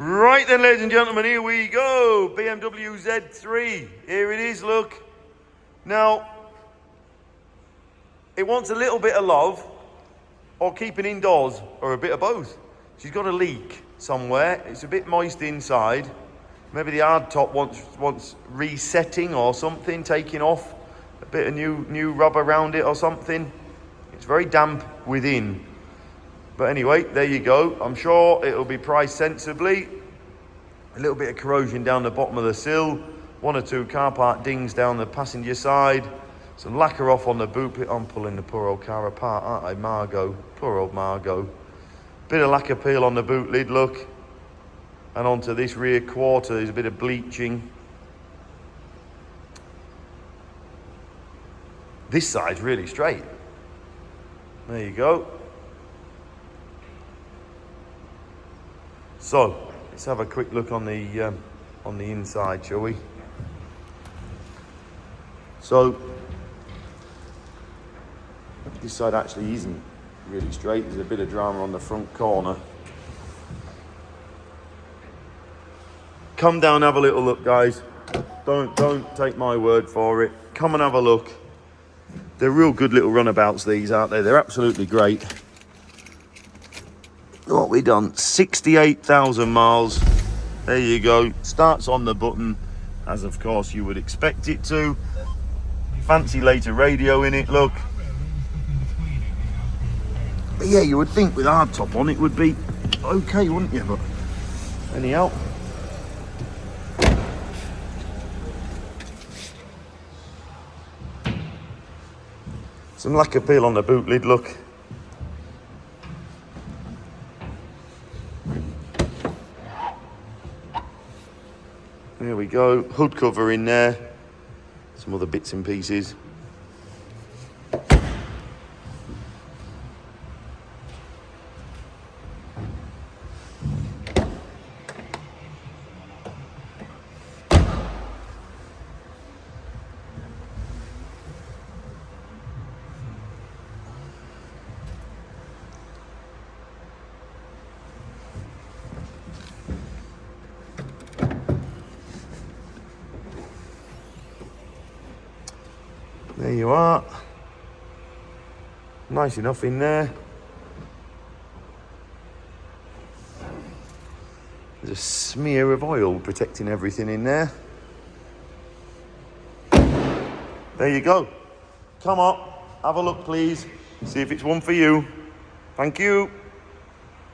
Right then, ladies and gentlemen, here we go. BMW Z3. Here it is, look. Now, it wants a little bit of love or keeping indoors or a bit of both. She's got a leak somewhere. It's a bit moist inside. Maybe the hard top wants resetting or something, taking off. A bit of new rubber around it or something. It's very damp within. But anyway, there you go. I'm sure it'll be priced sensibly. A little bit of corrosion down the bottom of the sill. One or two car park dings down the passenger side. Some lacquer off on the boot pit. I'm pulling the poor old car apart, aren't I? Margot. Poor old Margot. Bit of lacquer peel on the boot lid, look. And onto this rear quarter, there's a bit of bleaching. This side's really straight. There you go. So, let's have a quick look on the inside, shall we? So, this side actually isn't really straight. There's a bit of drama on the front corner. Come down, have a little look, guys. Don't take my word for it. Come and have a look. They're real good little runabouts, these, aren't they? They're absolutely great. What we done? 68,000 miles. There you go. Starts on the button, as of course you would expect it to. Fancy later radio in it, look. But yeah, you would think with hard top on it would be okay, wouldn't you? But anyhow. Some lacquer peel on the boot lid, look. There we go, hood cover in there. Some other bits and pieces. There you are. Nice enough in there. There's a smear of oil protecting everything in there. There you go. Come on, have a look please. See if it's one for you. Thank you.